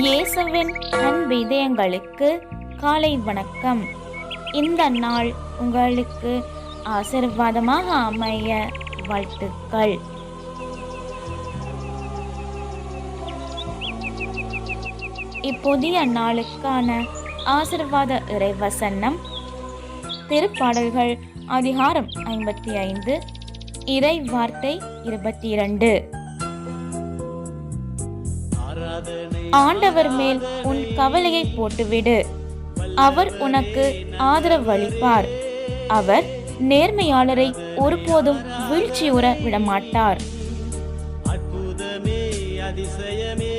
இயேசுவின் அன்பு இதயங்களுக்கு காலை வணக்கம். இந்த நாள் உங்களுக்கு ஆசீர்வாதமாக அமைய வாழ்த்துக்கள். இப்புதிய நாளுக்கான ஆசீர்வாத இறைவசனம் திருப்பாடல்கள் அதிகாரம் 55 இறை வார்த்தை 22. ஆண்டவர் மேல் உன் கவலையை போட்டுவிடு, அவர் உனக்கு ஆதரவளிப்பார். அவர் நேர்மையாளரை ஒருபோதும் வீழ்ச்சியுற விடமாட்டார். அற்புதமே அதிசயமே